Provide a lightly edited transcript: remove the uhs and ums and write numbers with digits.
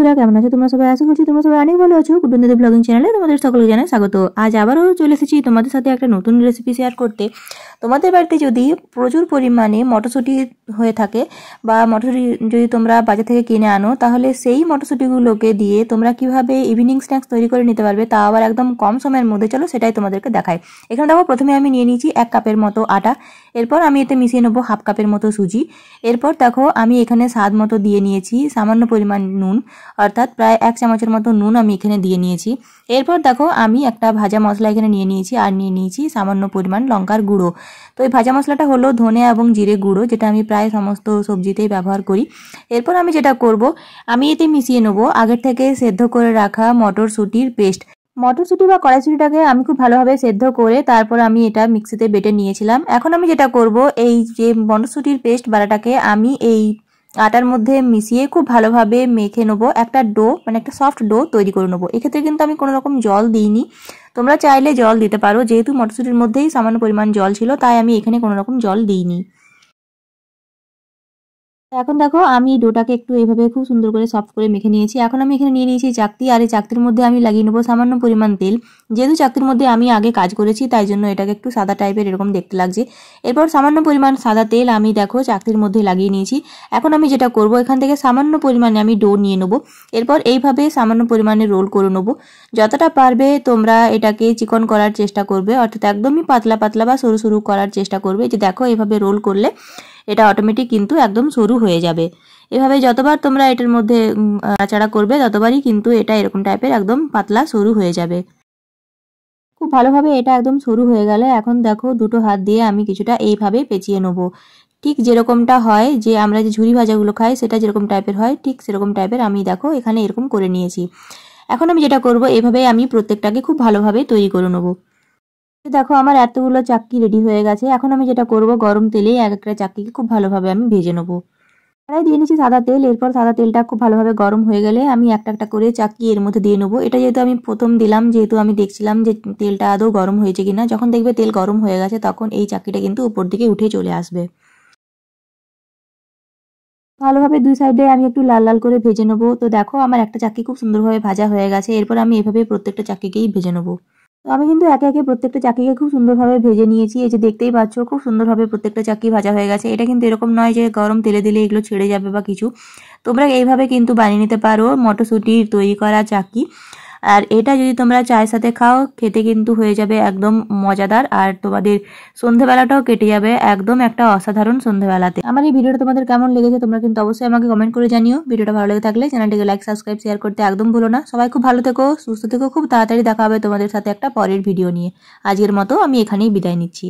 বন্ধুরা, কেমন আছো তোমরা সবাই? আশা করছি তোমরা সবাই অনেক ভালো আছো। কুটুন দিদি ব্লগিং চ্যানেলে তোমাদের সকলকে জানাই স্বাগত। আজ আবারও চলে এসেছি তোমাদের সাথে একটা নতুন রেসিপি শেয়ার করতে। তোমাদের বাড়িতে যদি প্রচুর পরিমাণে মটরশুঁটি হয়ে থাকে বা মটরশুঁটি যদি তোমরা বাজার থেকে কিনে আনো, তাহলে সেই মটরশুঁটিগুলোকে দিয়ে তোমরা কিভাবে ইভিনিং স্ন্যাক্স তৈরি করে নিতে পারবে, তা আবার একদম কম সময়ের মধ্যে, চলো সেটাই তোমাদেরকে দেখাই। এখানে দেখো, প্রথমে আমি নিয়ে নিয়েছি 1 কাপের মতো আটা। এরপর আমি এতে মিশিয়ে নেবো 1/2 কাপের মতো সুজি। এরপর দেখো, আমি এখানে স্বাদ মতো দিয়ে নিয়েছি সামান্য পরিমাণ নুন, অর্থাৎ প্রায় 1 চামচের মতো নুন আমি এখানে দিয়ে নিয়েছি। এরপর দেখো, আমি একটা ভাজা মশলা এখানে নিয়ে নিয়েছি, আর নিয়ে নিয়েছি সামান্য পরিমাণ লঙ্কার গুঁড়ো। তো এই ভাজা মশলাটা হলো ধনে এবং জিরে গুঁড়ো, যেটা আমি প্রায় সমস্ত সবজিতেই ব্যবহার করি। এরপর আমি যেটা করব, আমি এতে মিশিয়ে নেবো আগের থেকে সেদ্ধ করে রাখা মটরশুঁটির পেস্ট। মটরশুঁটি বা কড়াইশুঁটিটাকে আমি খুব ভালোভাবে সেদ্ধ করে তারপর আমি এটা মিক্সিতে বেটে নিয়েছিলাম। এখন আমি যেটা করব, এই যে মটরশুঁটির পেস্ট বাটাটাকে আমি এই আটার মধ্যে মিশিয়ে খুব ভালোভাবে মেখে নেবো। একটা ডো, মানে একটা সফট ডো তৈরি করে নেবো। এক্ষেত্রে কিন্তু আমি কোনো রকম জল দিইনি, তোমরা চাইলে জল দিতে পারো। যেহেতু মটরশুঁটির মধ্যেই সামান্য পরিমাণ জল ছিল, তাই আমি এখানে কোনো রকম জল দিইনি। এখন দেখো, আমি ডোটাকে একটু এইভাবে খুব সুন্দর করে সফট করে মেখে নিয়েছি। এখন আমি এখানে নিয়ে নিয়েছি চাকতি, আর এই চাকতির মধ্যে আমি লাগিয়ে নেবো সামান্য পরিমাণ তেল। যেহেতু চাকতির মধ্যে আমি আগে কাজ করেছি, তাই জন্য এটাকে একটু সাদা টাইপের এরকম দেখতে লাগছে। এরপর সামান্য পরিমাণ সাদা তেল আমি দেখো চাকতির মধ্যে লাগিয়ে নিয়েছি। এখন আমি যেটা করব, এখান থেকে সামান্য পরিমাণে আমি ডো নিয়ে নেবো। এরপর এইভাবে সামান্য পরিমাণে রোল করে নেবো। যতটা পারবে তোমরা এটাকে চিকন করার চেষ্টা করবে, অর্থাৎ একদমই পাতলা পাতলা বা সরু সরু করার চেষ্টা করবে। যে দেখো, এইভাবে রোল করলে এটা অটোমেটিক কিন্তু একদম সরু হয়ে যাবে। এভাবে যতবার তোমরা এটার মধ্যে নাড়াচাড়া করবে, ততবারই কিন্তু এটা এরকম টাইপের একদম পাতলা সরু হয়ে যাবে। খুব ভালোভাবে এটা একদম সরু হয়ে গেলে, এখন দেখো দুটো হাত দিয়ে আমি কিছুটা এইভাবে পেঁচিয়ে নেবো। ঠিক যেরকমটা হয়, যে আমরা যে ঝুরি ভাজাগুলো খাই সেটা যেরকম টাইপের হয়, ঠিক সেরকম টাইপের আমি দেখো এখানে এরকম করে নিয়েছি। এখন আমি যেটা করব, এইভাবে আমি প্রত্যেকটাকে খুব ভালোভাবে তৈরি করে নেবো। দেখো, আমার এতগুলো চাক্কি রেডি হয়ে গেছে। এখন আমি যেটা করব, গরম তেলে এক একটা চাক্কিকে খুব ভালোভাবে আমি ভেজে নেবো। কড়াই দিয়ে নিচ্ছি সাদা তেল। এরপর সাদা তেলটা খুব ভালোভাবে গরম হয়ে গেলে আমি একটা একটা করে চাক্কি এর মধ্যে দিয়ে নেবো। এটা যেহেতু আমি প্রথম দিলাম, যেহেতু আমি দেখছিলাম যে তেলটা আদৌ গরম হয়েছে কিনা। যখন দেখবে তেল গরম হয়ে গেছে, তখন এই চাক্কিটা কিন্তু উপর দিকে উঠে চলে আসবে। ভালোভাবে দুই সাইডে আমি একটু লাল লাল করে ভেজে নেবো। তো দেখো, আমার একটা চাক্কি খুব সুন্দরভাবে ভাজা হয়ে গেছে। এরপর আমি এভাবে প্রত্যেকটা চাক্কিকেই ভেজে নেবো। তো আমি কিন্তু একে একে প্রত্যেকটা চাক্কিকে খুব সুন্দরভাবে ভেজে নিয়েছি। এই যে দেখতেই পাচ্ছ, খুব সুন্দরভাবে প্রত্যেকটা চাক্কি ভাজা হয়ে গেছে। এটা কিন্তু এরকম নয় যে গরম তেলে দিলে এগুলো ছেড়ে যাবে বা কিছু। তোমরা এইভাবে কিন্তু বানিয়ে নিতে পারো মটরশুঁটির তৈরি করা চাক্কি। আর এটা যদি তোমরা চায়ের সাথে খাও, খেতে কিন্তু হয়ে যাবে একদম মজাদার। আর তোমাদের সন্ধেবেলাটাও কেটে যাবে একদম একটা অসাধারণ সন্ধেবেলাতে। আমার এই ভিডিওটা তোমাদের কেমন লেগেছে তোমরা কিন্তু অবশ্যই আমাকে কমেন্ট করে জানিও। ভিডিওটা ভালো লেগে থাকলে চ্যানেলটিকে লাইক, সাবস্ক্রাইব, শেয়ার করতে একদম ভুলো না। সবাই খুব ভালো থেকো, সুস্থ থেকো। খুব তাড়াতাড়ি দেখা হবে তোমাদের সাথে একটা পরের ভিডিও নিয়ে। আজকের মতো আমি এখানেই বিদায় নিচ্ছি।